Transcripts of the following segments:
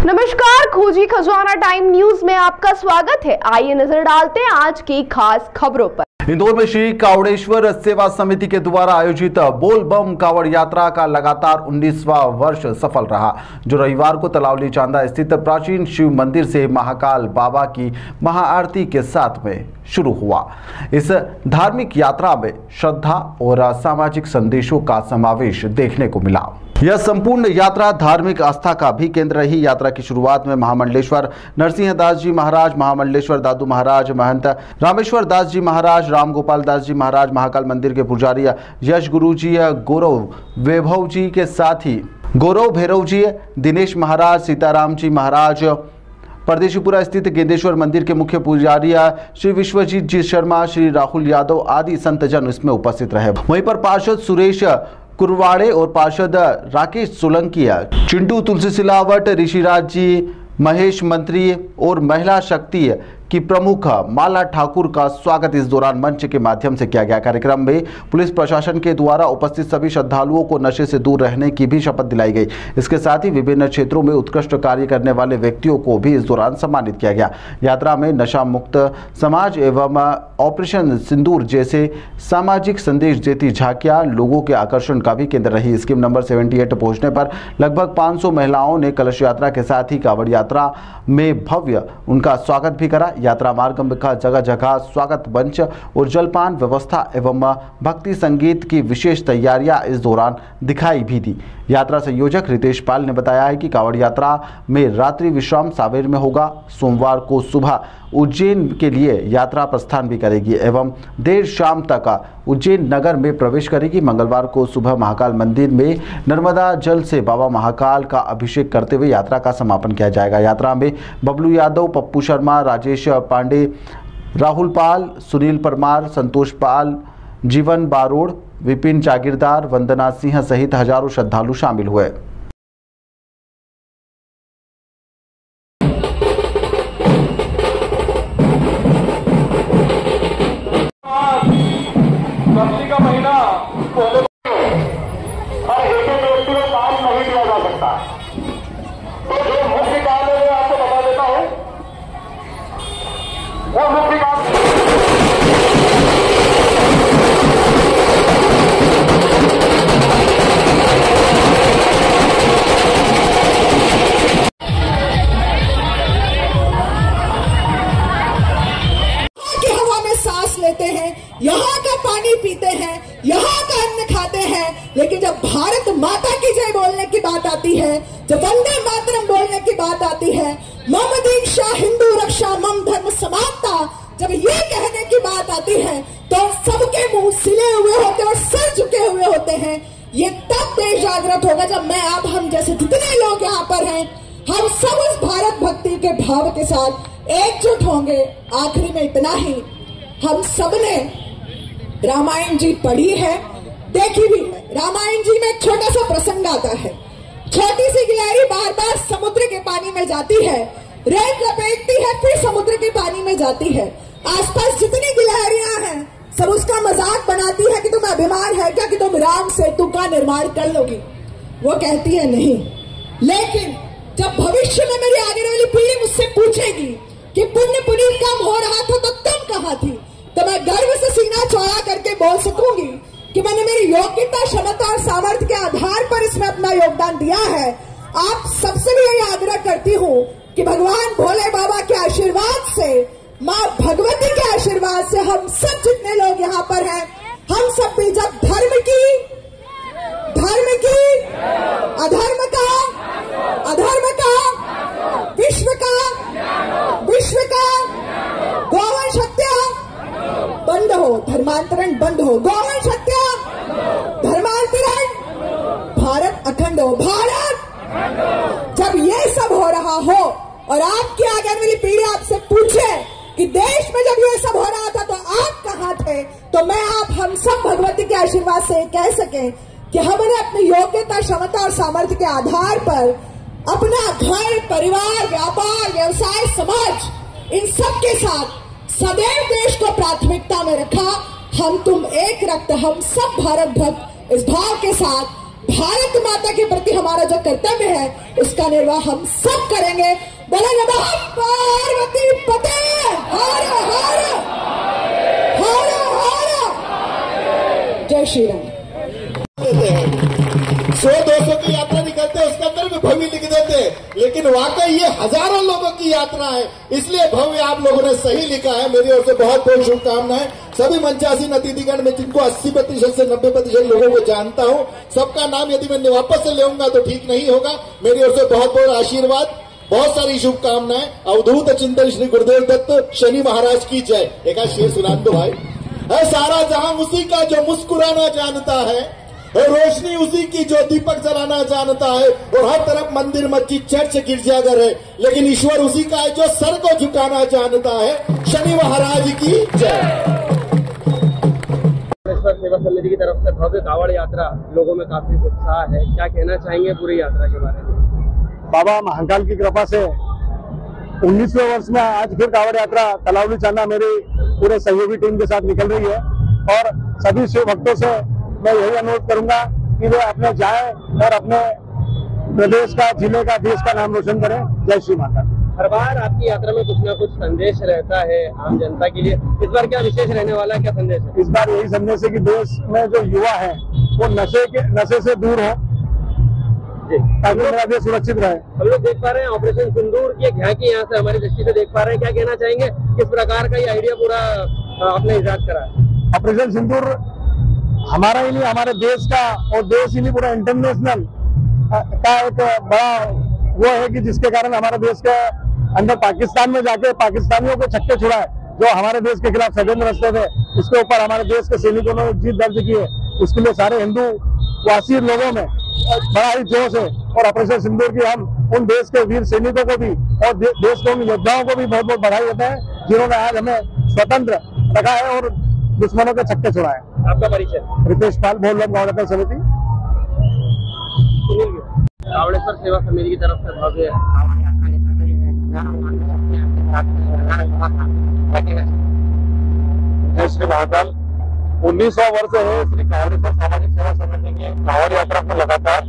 नमस्कार, खोजी खजाना टाइम न्यूज में आपका स्वागत है। आइए नजर डालते हैं आज की खास खबरों पर। इंदौर में श्री कावड़ेश्वर सेवा समिति के द्वारा आयोजित बोल बम कावड़ यात्रा का लगातार 19वां वर्ष सफल रहा, जो रविवार को तलावली चांदा स्थित प्राचीन शिव मंदिर से महाकाल बाबा की महाआरती के साथ में शुरू हुआ। इस धार्मिक यात्रा में श्रद्धा और सामाजिक संदेशों का समावेश देखने को मिला। यह संपूर्ण यात्रा धार्मिक आस्था का भी केंद्र रही। यात्रा की शुरुआत में महामंडलेश्वर नरसिंह दास जी महाराज, महामंडलेश्वर दादू महाराज, महंत रामेश्वर दास जी महाराज, राम गोपाल दास जी महाराज, महाकाल मंदिर के पुजारी यश गुरु जी, गौरव वैभव जी के साथ ही गौरव भैरव जी, दिनेश महाराज, सीताराम जी महाराज, परदेशीपुरा स्थित गेंदेश्वर मंदिर के मुख्य पुजारी श्री विश्वजीत जी शर्मा, श्री राहुल यादव आदि संतजन इसमें उपस्थित रहे। वहीं पर पार्षद सुरेश कुरवाड़े और पार्षद राकेश सोलंकी, चिंटू तुलसी सिलावट, ऋषिराज जी, महेश मंत्री और महिला शक्ति की प्रमुख माला ठाकुर का स्वागत इस दौरान मंच के माध्यम से किया गया। कार्यक्रम में पुलिस प्रशासन के द्वारा उपस्थित सभी श्रद्धालुओं को नशे से दूर रहने की भी शपथ दिलाई गई। इसके साथ ही विभिन्न क्षेत्रों में उत्कृष्ट कार्य करने वाले व्यक्तियों को भी इस दौरान सम्मानित किया गया। यात्रा में नशा मुक्त समाज एवं ऑपरेशन सिंदूर जैसे सामाजिक संदेश देती झांकियां लोगों के आकर्षण का भी केंद्र रही। स्कीम नंबर 78 पहुंचने पर लगभग 500 महिलाओं ने कलश यात्रा के साथ ही कावड़ यात्रा में भव्य उनका स्वागत भी करा। यात्रा मार्ग का जगह जगह स्वागत मंच और जलपान व्यवस्था एवं भक्ति संगीत की विशेष तैयारियां इस दौरान दिखाई भी दी। यात्रा संयोजक रितेश पाल ने बताया है कि कावड़ यात्रा में रात्रि विश्राम सावेर में होगा। सोमवार को सुबह उज्जैन के लिए यात्रा प्रस्थान भी करेगी एवं देर शाम तक उज्जैन नगर में प्रवेश करेगी। मंगलवार को सुबह महाकाल मंदिर में नर्मदा जल से बाबा महाकाल का अभिषेक करते हुए यात्रा का समापन किया जाएगा। यात्रा में बबलू यादव, पप्पू शर्मा, राजेश पांडे, राहुल पाल, सुनील परमार, संतोष पाल, जीवन बारोड़, विपिन जागीरदार, वंदना सिंह सहित हजारों श्रद्धालु शामिल हुए। सर्दी का महीना पहले हर एक व्यक्ति को काम नहीं दिया जा सकता, तो जो मुख्य काम है मैं आपको बता देता हूं। वो मुख्य काम की हवा में सांस लेते हैं, यहाँ का पानी पीते हैं, यहाँ का अन्न खाते हैं, लेकिन जब भारत माता की जय बोलने की बात आती है, जब वंदे मातरम बोलने की बात आती है, मम दीक्षा हिंदू रक्षा मम धर्म समानता, जब ये कहने की बात आती है तो सबके मुंह सिले हुए होते और सर झुके हुए होते हैं। ये तब देश जागृत होगा जब मैं आप हम जैसे जितने लोग यहाँ पर हैं, हम सब उस भारत भक्ति के भाव के साथ एकजुट होंगे। आखिरी में इतना ही, हम सबने रामायण जी पढ़ी है, देखी भी है। रामायण जी में एक छोटा सा प्रसंग आता है। छोटी सी गिलहरी बार बार समुद्र के पानी में जाती है, रेत लपेटती है, फिर समुद्र के पानी में जाती है। आसपास जितनी गिलहरियां हैं सब उसका मजाक बनाती है कि तुम अभिमान है क्या कि तुम राम सेतु का निर्माण कर लोगी। वो कहती है नहीं, लेकिन जब भविष्य में मेरी आगे वाली पीढ़ी मुझसे पूछेगी कि पुण्य पुनीत काम हो रहा था तो तुम कहाँ थी, तो मैं गर्व से सीना चौड़ा करके बोल सकूंगी कि मैंने मेरी योग्यता, क्षमता और सामर्थ्य के आधार पर इसमें अपना योगदान दिया है। आप सबसे भी यही आग्रह करती हूँ कि भगवान भोले बाबा के आशीर्वाद से, माँ भगवती के आशीर्वाद से हम सब जितने लोग यहाँ पर हैं, हम सब भी जब धर्म की, अधर्म का, विश्व का गौवंश हत्या बंद हो, धर्मांतरण बंद हो, गौवंश हत्या, धर्मांतरण, भारत अखंड हो। भारत जब ये सब हो रहा हो और आपकी आगे वाली पीढ़ी आपसे पूछे कि देश में जब ये सब हो रहा था तो आप कहाँ थे, तो मैं आप हम सब भगवती के आशीर्वाद से कह सके कि हमने अपनी योग्यता, क्षमता और सामर्थ्य के आधार पर अपना घर, परिवार, व्यापार, व्यवसाय, समाज, इन सब के साथ सदैव देश को प्राथमिकता में रखा। हम तुम एक रक्त, हम सब भारत भक्त इस भाव के साथ भारत माता के प्रति हमारा जो कर्तव्य है उसका निर्वाह हम सब करेंगे। बोलो नमः पार्वती पते, हर हर हर हर, जय श्री राम। 100-200 की यात्रा निकलते हैं, उसके अंदर भी भव्य लिख देते हैं, लेकिन वाकई ये हजारों लोगों की यात्रा है, इसलिए भव्य आप लोगों ने सही लिखा है। मेरी ओर से बहुत बहुत शुभकामनाएं। सभी मंचासीन अतिथिगण में जिनको 80% से 90% लोगों को जानता हूं, सबका नाम यदि मैं वापस से लेऊंगा तो ठीक नहीं होगा। मेरी ओर से बहुत बहुत आशीर्वाद, बहुत सारी शुभकामनाएं। अवधूत चिंतन श्री गुरुदेव दत्त शनि महाराज की जय। एक शेर सुना दो भाई। है सारा जहां उसी का जो मुस्कुराना जानता है, और रोशनी उसी की जो दीपक जलाना जानता है, और हर तरफ मंदिर मस्जिद चर्च गिरजाघर है, लेकिन ईश्वर उसी का है जो सर को झुकाना जानता है। शनि महाराज की जय। सेवा समिति की तरफ से भव्य कावड़ यात्रा, लोगों में काफी उत्साह है, क्या कहना चाहेंगे पूरी यात्रा के बारे में? बाबा महाकाल की कृपा से 19वें वर्ष में आज फिर कावड़ यात्रा तलावली चांदा मेरी पूरे सहयोगी टीम के साथ निकल रही है, और सभी शिव भक्तों से मैं यही अनुरोध करूंगा कि वे अपने जाएं और अपने प्रदेश का, जिले का, देश का नाम रोशन करें। जय श्री माता। हर बार आपकी यात्रा में कुछ न कुछ संदेश रहता है आम जनता के लिए, इस बार क्या विशेष रहने वाला है, क्या संदेश है? इस बार यही संदेश है कि देश में जो युवा है वो नशे से दूर हो, ताकि मेरा देश सुरक्षित रहे। हम लोग देख पा रहे हैं ऑपरेशन सिंदूर की एक झांकी यहाँ से हमारी दृष्टि से देख पा रहे हैं, क्या कहना चाहेंगे, किस प्रकार का ये आइडिया पूरा आपने इजाद करा है? ऑपरेशन सिंदूर हमारा ही नहीं, हमारे देश का, और देश ही नहीं पूरा इंटरनेशनल का एक बड़ा वो है कि जिसके कारण हमारे देश के अंदर पाकिस्तान में जाके पाकिस्तानियों को छक्के छुड़ाए, जो हमारे देश के खिलाफ षड्यंत्र रचते थे, उसके ऊपर हमारे देश के सैनिकों ने जीत दर्ज की है। उसके लिए सारे हिंदू वासी लोगों में बड़ा ही जोश है, और ऑपरेशन सिंदूर की हम उन देश के वीर सैनिकों को भी और देश के उन योद्धाओं को भी बहुत बहुत बधाई देते हैं, जिन्होंने आज हमें स्वतंत्र रखा है और दुश्मनों के छक्के छुड़ाए। आपका परिचय? रितेश पाल, बोलबम कावड़ समिति। कावड़ेश्वर सेवा समिति की तरफ से भव्य जय श्री महाकाल। 19वां वर्ष है श्री कावड़ेश्वर सामाजिक सेवा समिति की कावड़ यात्रा को लगातार।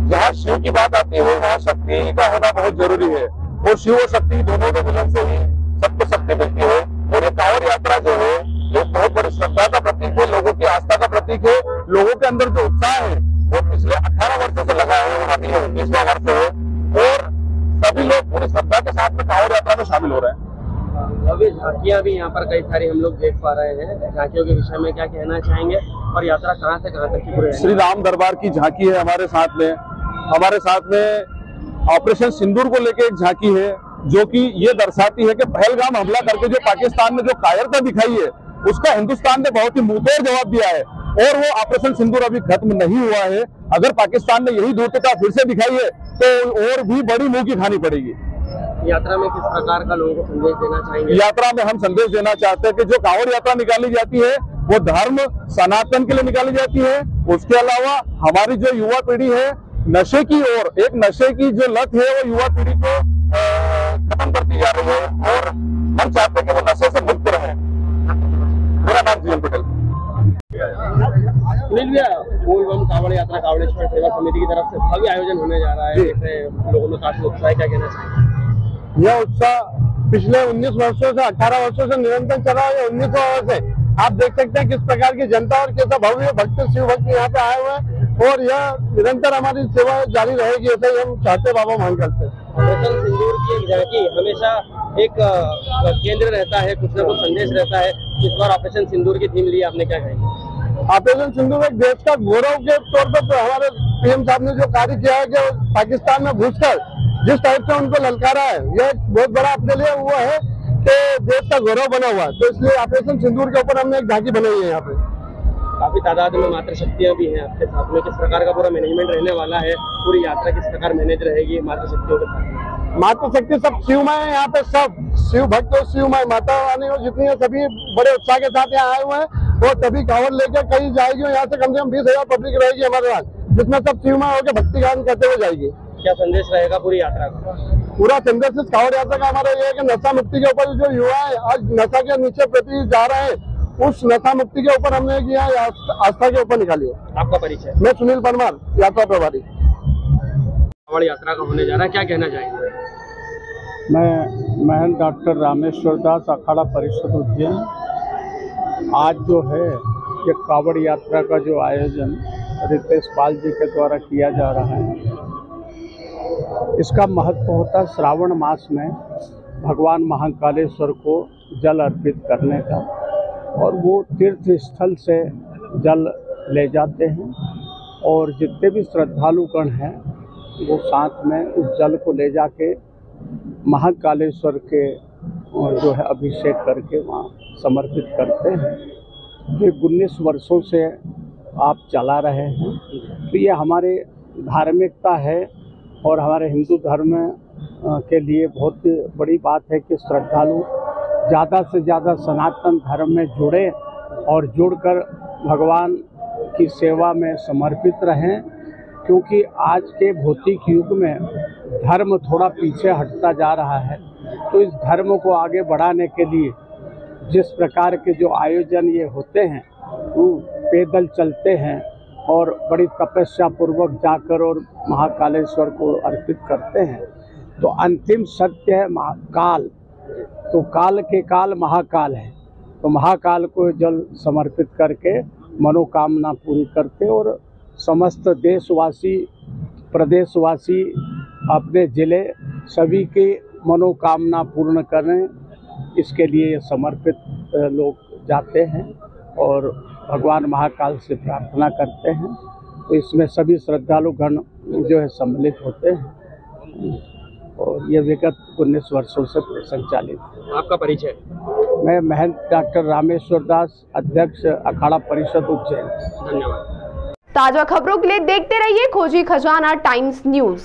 जहाँ शिव की बात आती है वहाँ शक्ति का होना बहुत जरूरी है, और शिव और शक्ति दोनों के मिलन से ही सबको शक्ति मिलती है। और ये कावड़ यात्रा जो है वो बहुत बड़ी श्रद्धा का प्रतीक है, लोगों की आस्था का प्रतीक है। लोगों के अंदर जो उत्साह है वो पिछले 18 वर्षों से लगा है, और अभी 19वां वर्ष है, और सभी लोग पूरी श्रद्धा के साथ में कावड़ यात्रा में शामिल हो रहे हैं। अभी झांकियां भी यहाँ पर कई सारी हम लोग देख पा रहे हैं, झांकियों के विषय में क्या कहना चाहेंगे, और यात्रा कहाँ से कहाँ तक की पूरी? श्री राम दरबार की झांकी है हमारे साथ में ऑपरेशन सिंदूर को लेके एक झांकी है, जो कि ये दर्शाती है कि पहलगाम हमला करके जो पाकिस्तान ने जो कायरता दिखाई है, उसका हिंदुस्तान ने बहुत ही मुंहतोड़ जवाब दिया है, और वो ऑपरेशन सिंदूर अभी खत्म नहीं हुआ है। अगर पाकिस्तान ने यही धूर्तता फिर से दिखाई है तो और भी बड़ी मुंह की खानी पड़ेगी। यात्रा में किस प्रकार का लोगों को संदेश देना चाहेंगे? यात्रा में हम संदेश देना चाहते हैं कि जो कावड़ यात्रा निकाली जाती है वो धर्म सनातन के लिए निकाली जाती है। उसके अलावा हमारी जो युवा पीढ़ी है नशे की ओर, एक नशे की जो लत है वो युवा पीढ़ी को खत्म करती जा रही है, और हम चाहते हैं कि वो नशे से मुक्त रहे। मेरा नाम जीवन पटेल। बोलबम कावड़ यात्रा कावड़ेश्वर सेवा समिति की तरफ से भव्य आयोजन होने जा रहा है, लोगों में काफी उत्साह, क्या कहना चाहेंगे? यह उत्साह पिछले 19 वर्षों से 18 वर्षों से निरंतर चला है। 19वां वर्ष है। आप देख सकते हैं किस प्रकार की जनता और कैसा भव्य भक्त शिव भक्त यहाँ पे आए हुए हैं, और यह निरंतर हमारी सेवा जारी रहेगी, ऐसा ही हम चाहते बाबा महाकाल से। ऑपरेशन सिंदूर की एक झांकी हमेशा एक केंद्र रहता है, कुछ न कुछ संदेश रहता है। इस बार ऑपरेशन सिंदूर की थीम ली, आपने क्या कहेंगे? ऑपरेशन सिंदूर एक देश का गौरव के तौर पर हमारे पीएम साहब ने जो कार्य किया है कि पाकिस्तान में घुसकर जिस टाइप से उनको ललकारा है, यह बहुत बड़ा अपने लिए वो है कि देश का गौरव बना हुआ है। तो इसलिए ऑपरेशन सिंदूर के ऊपर हमने एक झांकी बनाई है। यहाँ पे काफी तादाद में मातृशक्तियां भी हैं आपके साथ में, किस प्रकार का पूरा मैनेजमेंट रहने वाला है, पूरी यात्रा किस प्रकार मैनेज रहेगी मातृशक्तियों के साथ? मातृशक्ति सब शिवमय है, यहाँ पे सब शिव भक्त और शिवमय माता रानी और जितनी है सभी बड़े उत्साह के साथ यहाँ आए हुए हैं, और तभी कांवड़ लेकर कहीं जाएगी, और यहाँ से कम 20,000 पब्लिक रहेगी हमारे साथ, जिसमें सब शिवमय होकर भक्ति गान करते हुए जाएगी। क्या संदेश रहेगा पूरी यात्रा का? पूरा संदेश इस कांवड़ यात्रा का हमारा ये है कि नशा मुक्ति के ऊपर जो युवा है आज नशा के नीचे प्रति जा रहे हैं, उस नशा मुक्ति के ऊपर हमने किया, आस्था के ऊपर निकाली है। आपका परिचय? मैं सुनील परमार, यात्रा प्रभारी। कांवड़ यात्रा का होने जा रहा है, क्या कहना चाहेंगे? मैं महंत डॉक्टर रामेश्वर दास, अखाड़ा परिषद उज्जैन। आज जो है ये कांवड़ यात्रा का जो आयोजन रितेश पाल जी के द्वारा किया जा रहा है, इसका महत्व होता है श्रावण मास में भगवान महाकालेश्वर को जल अर्पित करने का, और वो तीर्थ स्थल से जल ले जाते हैं और जितने भी श्रद्धालुगण हैं वो साथ में उस जल को ले जाके महाकालेश्वर के जो है अभिषेक करके वहाँ समर्पित करते हैं। ये 19 वर्षों से आप चला रहे हैं, तो ये हमारे धार्मिकता है और हमारे हिंदू धर्म के लिए बहुत बड़ी बात है कि श्रद्धालु ज़्यादा से ज़्यादा सनातन धर्म में जुड़े और जुड़कर भगवान की सेवा में समर्पित रहें, क्योंकि आज के भौतिक युग में धर्म थोड़ा पीछे हटता जा रहा है। तो इस धर्म को आगे बढ़ाने के लिए जिस प्रकार के जो आयोजन ये होते हैं, वो पैदल चलते हैं और बड़ी तपस्या पूर्वक जाकर और महाकालेश्वर को अर्पित करते हैं। तो अंतिम सत्य है काल, तो काल के काल महाकाल है, तो महाकाल को जल समर्पित करके मनोकामना पूरी करते और समस्त देशवासी, प्रदेशवासी, अपने ज़िले सभी की मनोकामना पूर्ण करें, इसके लिए समर्पित लोग जाते हैं और भगवान महाकाल से प्रार्थना करते हैं। तो इसमें सभी श्रद्धालुगण जो है सम्मिलित होते हैं और ये विगत 19 वर्षों से संचालित है। आपका परिचय? मैं महंत डॉक्टर रामेश्वर दास, अध्यक्ष अखाड़ा परिषद उज्जैन। धन्यवाद। ताजा खबरों के लिए देखते रहिए खोजी खजाना टाइम्स न्यूज।